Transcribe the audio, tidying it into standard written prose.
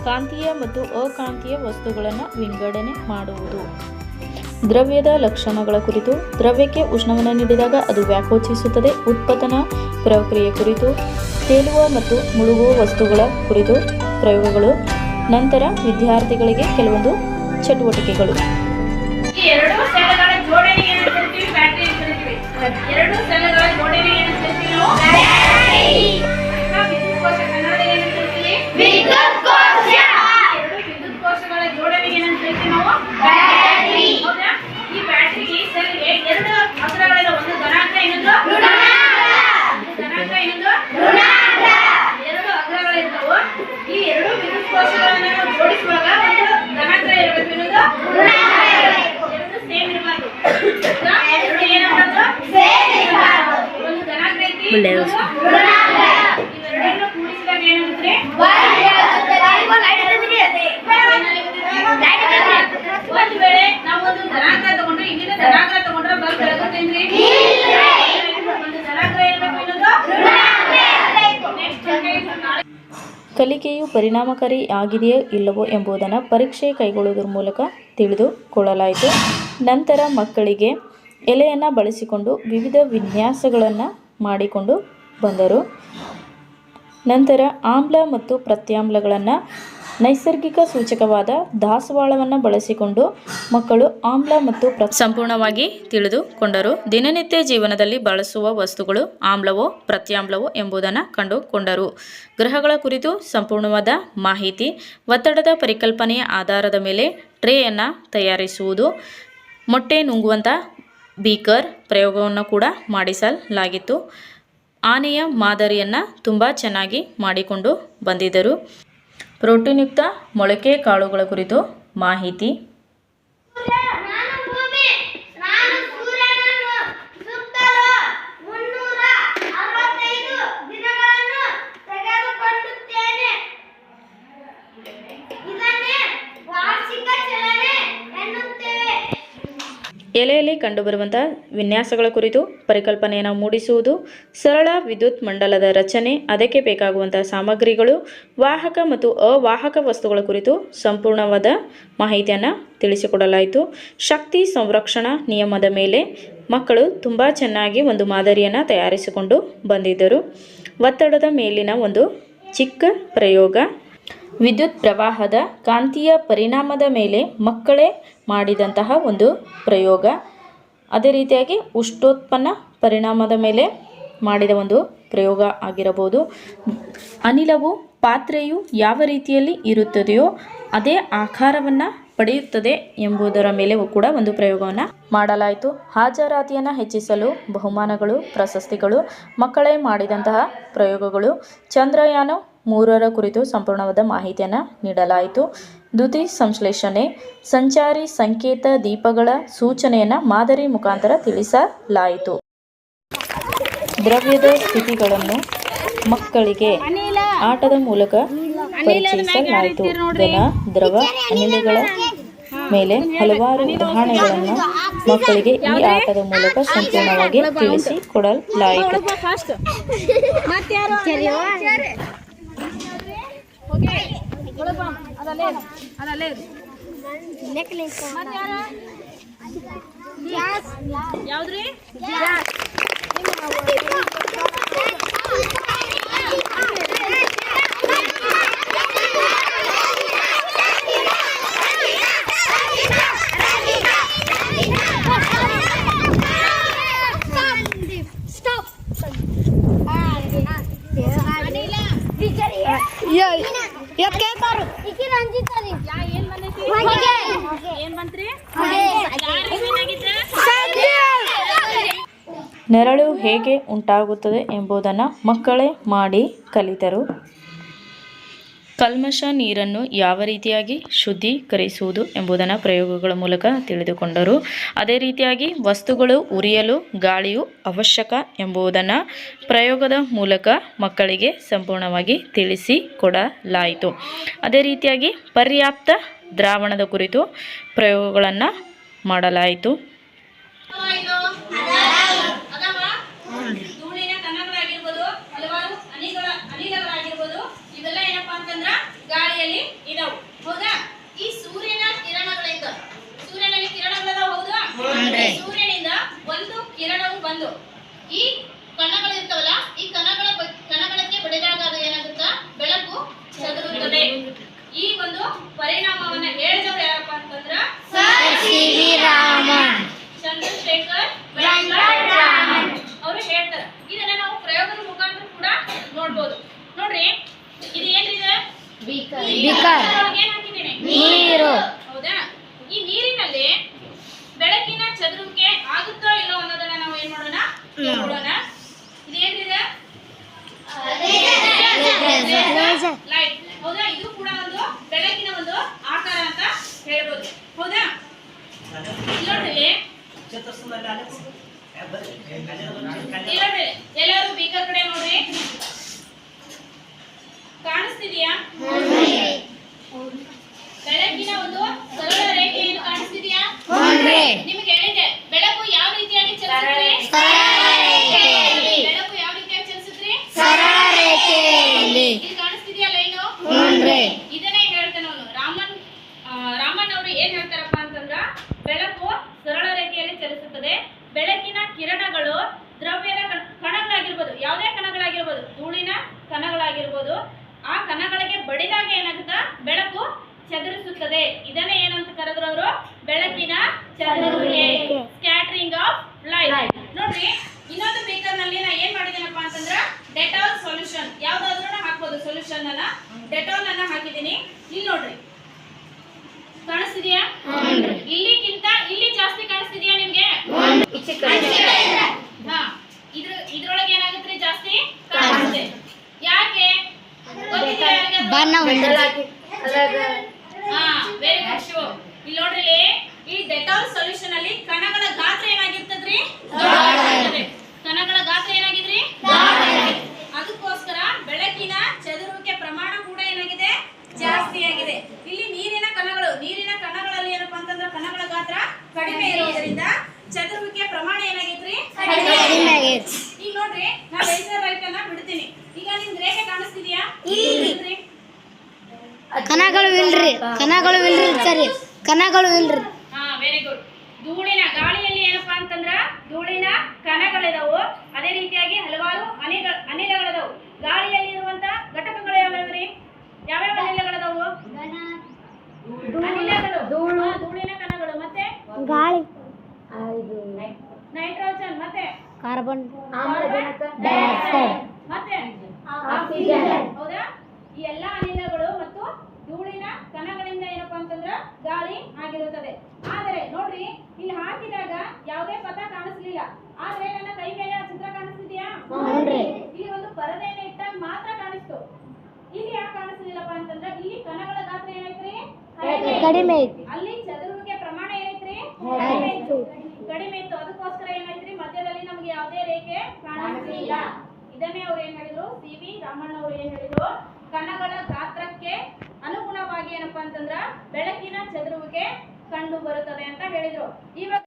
ಕಾಂತೀಯ ಮತ್ತು ಅಕಾಂತೀಯ ವಸ್ತುಗಳನ್ನು ವಿಂಗಡಣೆ ಮಾಡುವುದು. ದ್ರವ್ಯದ ಲಕ್ಷಣಗಳ ಕುರಿತು ದ್ರವ್ಯಕ್ಕೆ ಉಷ್ಣವನ್ನು ನೀಡಿದಾಗ ಅದು ವ್ಯಾಕೋಚಿಸುತ್ತದೆ. ಉತ್ಪನ್ನ ಪ್ರಕ್ರಿಯೆ ಕುರಿತು ತೇಲುವ ಮತ್ತು ಮುಳುಗುವ ವಸ್ತುಗಳ ಕುರಿತು ಪ್ರಯೋಗಗಳು. ನಂತರ ವಿದ್ಯಾರ್ಥಿಗಳಿಗೆ ಕೆಲವೊಂದು ಚಟುವಟಿಕೆಗಳು. ಎರಡು ಸೆಲ್ಗಳ ಜೋಡಣೆಗೆ ಏನು ಕರೀತೀವಿ? ಬ್ಯಾಟರಿ ಅಂತ ಕರೀತೀವಿ. ಎರಡು ಸೆಲ್ಗಳ ಜೋಡಣೆಗೆ ಏನು ಕರೀತೀವಿ ನಾವು? ಬ್ಯಾಟರಿ. ವಿದ್ಯುತ್ ಕೋಶ ಕನ್ನಡದಲ್ಲಿ ಏನು ಕರೀತೀವಿ? ವಿದ್ಯುತ್ ಕೋಶ. ಎರಡು ವಿದ್ಯುತ್ ಕೋಶಗಳ ಜೋಡಣೆಗೆ ಏನು ಕರೀತೀವಿ ನಾವು? ಬ್ಯಾಟರಿ. ಹೌದಾ? ಈ ಬ್ಯಾಟರಿಗೆ ಸೆಲ್ಗೆ ಎರಡು ಅಗ್ರಗಳಿವೆ. ಒಂದು ಧನಾಂಕ ಇನ್ನೊಂದು ಋಣಾಂಕ. ಧನಾಂಕ ಇನ್ನೊಂದು ಋಣಾಂಕ. ಎರಡು ಅಗ್ರಗಳಿರ್ತಾವೆ. ಈ ಎರಡು ವಿದ್ಯುತ್ ಕೋಶಗಳನ್ನು ನಾವು ಜೋಡಿಸುವಾಗ ಒಂದು ಧನಾಂಕ ಇರಬೇಕು, ಇನ್ನೊಂದು ಋಣಾಂಕ. ಒಂದು ವೇಳೆ ನಾವು ಒಂದು ಧನಾಂಕ ತಗೊಂಡ್ರೆ ಇಲ್ಲಿಂದ ಧನಾಂಕ ತಗೊಂಡ್ರೆ ಬಲ್ಬ್ ಬೆಳಗುತ್ತೇನ್ರಿ? ಒಂದು ಧನಾಂಕ ಇರಬೇಕು, ಇನ್ನೊಂದು ಕಲಿಕೆಯು ಪರಿಣಾಮಕಾರಿ ಆಗಿದೆಯೋ ಇಲ್ಲವೋ ಎಂಬುದನ್ನು ಪರೀಕ್ಷೆ ಕೈಗೊಳ್ಳುವುದರ ಮೂಲಕ ತಿಳಿದುಕೊಳ್ಳಲಾಯಿತು. ನಂತರ ಮಕ್ಕಳಿಗೆ ಎಲೆಯನ್ನು ಬಳಸಿಕೊಂಡು ವಿವಿಧ ವಿನ್ಯಾಸಗಳನ್ನು ಮಾಡಿಕೊಂಡು ಬಂದರು. ನಂತರ ಆಮ್ಲ ಮತ್ತು ಪ್ರತ್ಯಾಮ್ಲಗಳನ್ನು ನೈಸರ್ಗಿಕ ಸೂಚಕವಾದ ದಾಸವಾಳವನ್ನು ಬಳಸಿಕೊಂಡು ಮಕ್ಕಳು ಆಮ್ಲ ಮತ್ತು ಸಂಪೂರ್ಣವಾಗಿ ತಿಳಿದುಕೊಂಡರು. ದಿನನಿತ್ಯ ಜೀವನದಲ್ಲಿ ಬಳಸುವ ವಸ್ತುಗಳು ಆಮ್ಲವೋ ಪ್ರತ್ಯಾಮ್ಲವೋ ಎಂಬುದನ್ನು ಕಂಡುಕೊಂಡರು. ಗ್ರಹಗಳ ಕುರಿತು ಸಂಪೂರ್ಣವಾದ ಮಾಹಿತಿ. ಒತ್ತಡದ ಪರಿಕಲ್ಪನೆಯ ಆಧಾರದ ಮೇಲೆ ಟ್ರೇಯನ್ನು ತಯಾರಿಸುವುದು. ಮೊಟ್ಟೆ ನುಂಗುವಂಥ ಬೀಕರ್ ಪ್ರಯೋಗವನ್ನು ಕೂಡ ಮಾಡಿಸಲಾಗಿತ್ತು. ಆನೆಯ ಮಾದರಿಯನ್ನು ತುಂಬ ಚೆನ್ನಾಗಿ ಮಾಡಿಕೊಂಡು ಬಂದಿದ್ದರು. ಪ್ರೋಟೀನ್ಯುಕ್ತ ಮೊಳಕೆ ಕಾಳುಗಳ ಕುರಿತು ಮಾಹಿತಿ. ಎಲೆಯಲ್ಲಿ ಕಂಡುಬರುವಂಥ ವಿನ್ಯಾಸಗಳ ಕುರಿತು ಪರಿಕಲ್ಪನೆಯನ್ನು ಮೂಡಿಸುವುದು. ಸರಳ ವಿದ್ಯುತ್ ಮಂಡಲದ ರಚನೆ, ಅದಕ್ಕೆ ಬೇಕಾಗುವಂಥ ಸಾಮಗ್ರಿಗಳು, ವಾಹಕ ಮತ್ತು ಅವಾಹಕ ವಸ್ತುಗಳ ಕುರಿತು ಸಂಪೂರ್ಣವಾದ ಮಾಹಿತಿಯನ್ನು ತಿಳಿಸಿಕೊಡಲಾಯಿತು. ಶಕ್ತಿ ಸಂರಕ್ಷಣಾ ನಿಯಮದ ಮೇಲೆ ಮಕ್ಕಳು ತುಂಬ ಚೆನ್ನಾಗಿ ಒಂದು ಮಾದರಿಯನ್ನು ತಯಾರಿಸಿಕೊಂಡು ಬಂದಿದ್ದರು. ಒತ್ತಡದ ಮೇಲಿನ ಒಂದು ಚಿಕ್ಕ ಪ್ರಯೋಗ. ವಿದ್ಯುತ್ ಪ್ರವಾಹದ ಕಾಂತೀಯ ಪರಿಣಾಮದ ಮೇಲೆ ಮಕ್ಕಳೇ ಮಾಡಿದಂತಹ ಒಂದು ಪ್ರಯೋಗ. ಅದೇ ರೀತಿಯಾಗಿ ಉಷ್ಣೋತ್ಪನ್ನ ಪರಿಣಾಮದ ಮೇಲೆ ಮಾಡಿದ ಒಂದು ಪ್ರಯೋಗ ಆಗಿರಬಹುದು. ಅನಿಲವು ಪಾತ್ರೆಯು ಯಾವ ರೀತಿಯಲ್ಲಿ ಇರುತ್ತದೆಯೋ ಅದೇ ಆಕಾರವನ್ನು ಪಡೆಯುತ್ತದೆ ಎಂಬುದರ ಮೇಲೆ ಕೂಡ ಒಂದು ಪ್ರಯೋಗವನ್ನು ಮಾಡಲಾಯಿತು. ಹಾಜರಾತಿಯನ್ನು ಹೆಚ್ಚಿಸಲು ಬಹುಮಾನಗಳು, ಪ್ರಶಸ್ತಿಗಳು, ಮಕ್ಕಳೇ ಮಾಡಿದಂತಹ ಪ್ರಯೋಗಗಳು. ಚಂದ್ರಯಾನ 3ರ ಕುರಿತು ಸಂಪೂರ್ಣವಾದ ಮಾಹಿತಿಯನ್ನು ನೀಡಲಾಯಿತು. ದ್ಯುತಿ ಸಂಶ್ಲೇಷಣೆ, ಸಂಚಾರಿ ಸಂಕೇತ ದೀಪಗಳ ಸೂಚನೆಯನ್ನು ಮಾದರಿ ಮುಖಾಂತರ ತಿಳಿಸಲಾಯಿತು. ದ್ರವ್ಯದ ಸ್ಥಿತಿಗಳನ್ನು ಮಕ್ಕಳಿಗೆ ಆಟದ ಮೂಲಕ ಪರಿಚಯಿಸಲಾಯಿತು. ಘನ, ದ್ರವ, ಅನಿಲಗಳ ಮೇಲೆ ಹಲವಾರು ಉದಾಹರಣೆಗಳನ್ನು ಮಕ್ಕಳಿಗೆ ಈ ಆಟದ ಮೂಲಕ ಸಂಪೂರ್ಣವಾಗಿ ತಿಳಿಸಿಕೊಡಲಾಯಿತು. ಯಾವ್ದ್ರಿ? ನೆರಳು ಹೇಗೆ ಉಂಟಾಗುತ್ತದೆ ಎಂಬುದನ್ನು ಮಕ್ಕಳೇ ಮಾಡಿ ಕಲಿತರು. ಕಲ್ಮಶ ನೀರನ್ನು ಯಾವ ರೀತಿಯಾಗಿ ಶುದ್ಧೀಕರಿಸುವುದು ಎಂಬುದನ್ನು ಪ್ರಯೋಗಗಳ ಮೂಲಕ ತಿಳಿದುಕೊಂಡರು. ಅದೇ ರೀತಿಯಾಗಿ ವಸ್ತುಗಳು ಉರಿಯಲು ಗಾಳಿಯು ಅವಶ್ಯಕ ಎಂಬುದನ್ನು ಪ್ರಯೋಗದ ಮೂಲಕ ಮಕ್ಕಳಿಗೆ ಸಂಪೂರ್ಣವಾಗಿ ತಿಳಿಸಿಕೊಡಲಾಯಿತು. ಅದೇ ರೀತಿಯಾಗಿ ಪರ್ಯಾಪ್ತ ದ್ರಾವಣದ ಕುರಿತು ಪ್ರಯೋಗಗಳನ್ನು ಮಾಡಲಾಯಿತು. ಧೂಳಿನ ಕಣಗಳಾಗಿರ್ಬೋದು, ಹಲವಾರು ಅನಿಲಗಳಾಗಿರ್ಬೋದು, ಇವೆಲ್ಲ ಏನಪ್ಪಾ ಅಂತಂದ್ರ ಗಾಳಿಯಲ್ಲಿ ಇದಾವ. ಏನ್ ಹಾಕಿದ್ದೀನಿ? ನೀರು. ಹೌದಾ? ಈ ನೀರಿನಲ್ಲಿ ಬೆಳಕಿನ ಚದುರುವಿಕೆ ಆಗುತ್ತೋ ಇಲ್ಲೋ ಅನ್ನೋದನ್ನ ನಾವು ಏನ್ ಮಾಡೋಣ ನೋಡೋಣ. ಇದೇನಿದೆ? ಲೈಟ್. ಹೌದಾ? ಇದು ಕೂಡ ಒಂದು ಬೆಳಕಿನ ಒಂದು ಆಕಾರ ಅಂತ ಹೇಳ್ಬೋದು. ಹೌದಾ? ಇಲ್ಲಿ ಎಲ್ಲರೂ ಬೀಕರ್ ಕಡೆ ನೋಡ್ರಿ. ಕಾಣಿಸ್ತಿದೆಯಾ? ಬೆಳಕಿನ ಒಂದು ಸರಳ ರೇಖೆಯನ್ನು ಕಾಣಿಸ್ತಿದೆಯಾ? ನಿಮ್ಗೆ ಹೇಳಿದೆ ಬೆಳಕು ಯಾವ ರೀತಿಯಾಗಿ ಚಲಿಸುತ್ತೆ? ಬೆಳಕು ಯಾವ ರೀತಿಯಾಗಿ ಚಲಿಸುತ್ತೆ? ಇಲ್ಲಿ ಕಾಣಿಸ್ತಿದೆಯಾ ಲೈನು? ಇದನ್ನೇ ಹೇಳ್ತಾನೆ ಅವನು ರಾಮನ್ ಅವರು ಏನ್ ಹೇಳ್ತಾರಪ್ಪ ಅಂತಂದ್ರ ಬೆಳಕು ಸರಳ ರೇಖೆಯಲ್ಲಿ ಚಲಿಸುತ್ತದೆ. ಬೆಳಕಿನ ಕಿರಣಗಳು ದ್ರವ್ಯದ ಕಣಗಳಾಗಿರ್ಬೋದು, ಯಾವುದೇ ಕಣಗಳಾಗಿರ್ಬೋದು, ಧೂಳಿನ ಕಣಗಳಾಗಿರ್ಬೋದು, ಆ ಕಣಗಳಿಗೆ ಬಡಿದಾಗ ಏನಾಗುತ್ತ ಬೆಳಕು ಚದುರಿಸುತ್ತದೆ. ಇದನ್ನೇ ಏನಂತ ಕರೆದ್ರು ಅವರು? ಬೆಳಕಿನ ಚದುರುವಿಕೆ, ಸ್ಕ್ಯಾಟರಿಂಗ್ ಆಫ್ ಲೈಟ್. ನೋಡ್ರಿ, ಇನ್ನೊಂದು ಬೇಕರ್ ನಲ್ಲಿ ನಾ ಏನ್ ಮಾಡಿದ್ದೀನಪ್ಪ ಅಂತಂದ್ರ ಡೆಟಾಲ್ ಸೊಲ್ಯೂಷನ್, ಯಾವ್ದಾದ್ರೂ ಹಾಕ್ಬೋದು ಸೊಲ್ಯೂಷನ್ ಅನ್ನ. ಡೆಟಾಲ್ ಅನ್ನ ಹಾಕಿದ್ದೀನಿ. ಇಲ್ಲಿ ನೋಡ್ರಿ, ಕಾಣಿಸ್ತಿದ್ಯಾ? ಇಲ್ಲಿಗಿಂತ ಇಲ್ಲಿ ಜಾಸ್ತಿ ಕಾಣಿಸ್ತಿದ್ಯಾ ನಿಮ್ಗೆ? ಹಾ, ಇದ್ರೊಳಗೆ ಏನಾಗುತ್ತೆ? ಜಾಸ್ತಿ ಕಾಣಿಸುತ್ತೆ. ಯಾಕೆ ಗೊತ್ತಿದೆಯಾ ಯಾರಿಗೆ? ಹಾ, ವೆರಿ ಗುಡ್ ಶಿವ. ಇಲ್ಲಿ ನೋಡ್ರಿ, ಈ ಡೆಟಾಲ್ ಸೊಲ್ಯೂಷನ್ ಅಲ್ಲಿ ಕಣಗಳ ಗಾತ್ರ ಏನಾಗಿರ್ತದ್ರಿ? ಕಣಗಳ ಗಾತ್ರ ಏನಾಗಿದ್ರಿ? ಅದಕ್ಕೋಸ್ಕರ ಬೆಳಕಿನ ಚದುರುವಿಕೆ ಪ್ರಮಾಣ ಕೂಡ ಏನಾಗಿದೆ? ಜಾಸ್ತಿ ಆಗಿದೆ. ಇಲ್ಲಿ ನೀರಿನ ಕಣಗಳಲ್ಲಿ ಏನಪ್ಪಾ ಅಂತಂದ್ರೆ ಕಣಗಳ ಗಾತ್ರ ಕಡಿಮೆ ಇರೋದ್ರಿಂದ ಚದುರುವಿಕೆ ಪ್ರಮಾಣ ಏನಾಗೈತ್ರಿ? ಈಗ ನೋಡ್ರಿ, ನಾ ಲೇಸರ್ ಲೈಟ್ ಅನ್ನ ಬಿಡ್ತೀನಿ. ಈಗ ನಿಮ್ಗೆ ರೇಖೆ ಕಾಣಿಸ್ತಿದ್ಯಾ? ಕಣಗಳು ಇಲ್ರಿ ಸರಿ, ಕಣಗಳು ಇಲ್ರಿ. ಹಾ, ವೆರಿ ಗುಡ್. ಧೂಳಿನ ಗಾಳಿಯಲ್ಲಿ ಏನಪ್ಪಾ ಅಂತಂದ್ರ ಧೂಳಿನ ಕಣಗಳಿದಾವು. ಅದೇ ರೀತಿಯಾಗಿ ಹಲವಾರು ಅನಿಲಗಳಿದಾವು. ಗಾಳಿಯಲ್ಲಿ ಇರುವಂತ ಘಟಕಗಳು ಯಾವ್ಯಾವ್ರಿ? ಯಾವ್ಯಾವ ಅನಿಲಗಳದಾವು? ಅನಿಲಗಳು, ಧೂಳಿನ ಕಣಗಳು, ಮತ್ತೆ ಗಾಳಿ, ನೈಟ್ರೋಜನ್, ಮತ್ತೆ ಕಾರ್ಬನ್ ಡೈಆಕ್ಸೈಡ್, ಮತ್ತೆ ಆಕ್ಸಿಜನ್. ಹೌದಾ? ಈ ಎಲ್ಲಾ ಅನಿಲಗಳು ಮತ್ತು ಧೂಳಿನ ಕಣಗಳಿಂದ ಏನಪ್ಪಾ ಅಂತಂದ್ರ ಗಾಳಿ ಆಗಿರುತ್ತದೆ. ಆದರೆ ನೋಡ್ರಿ, ಇಲ್ಲಿ ಹಾಕಿದಾಗ ಯಾವುದೇ ಪದ ಕಾಣಿಸ್ಲಿಲ್ಲ. ಆದ್ರೆ ನನ್ನ ಕೈ ಮೇಲೆ ಆ ಚಿತ್ರ ಕಾಣಿಸ್ತಿದ್ಯಾ? ಇಲ್ಲಿ ಒಂದು ಪರದೆಯನ್ನು ಇಟ್ಟಾಗ ಮಾತ್ರ ಕಾಣಿಸ್ತು. ಇಲ್ಲಿ ಯಾಕೆ ಕಾಣಿಸ್ಲಿಲ್ಲಪ್ಪ ಅಂತಂದ್ರ ಇಲ್ಲಿ ಕಣಗಳ ಗಾತ್ರ ಏನೈತ್ರಿ? ಕಡಿಮೆ ಐತಿ. ಅಲ್ಲಿ ಚದುರುವಿಕೆ ಪ್ರಮಾಣ ಏನೈತ್ರಿ? ಕಡಿಮೆ ಇತ್ತು. ಅದಕ್ಕೋಸ್ಕರ ಏನಾಯ್ತ್ರಿ? ಮಧ್ಯದಲ್ಲಿ ನಮ್ಗೆ ಯಾವುದೇ ರೇಖೆ ಕಾಣಿಸ್ಲಿಲ್ಲ. ಇದನ್ನೇ ಅವ್ರು ಏನ್ ಹೇಳಿದ್ರು? CV ರಾಮಣ್ಣ ಅವರು ಏನ್ ಹೇಳಿದ್ರು? ಕಣಗಳ ಗಾತ್ರಕ್ಕೆ ಅನುಗುಣವಾಗಿ ಏನಪ್ಪಾ ಅಂತಂದ್ರ ಬೆಳಕಿನ ಚದುರುವಿಕೆ ಕಂಡು ಬರುತ್ತದೆ ಅಂತ ಹೇಳಿದ್ರು. ಇವಾಗ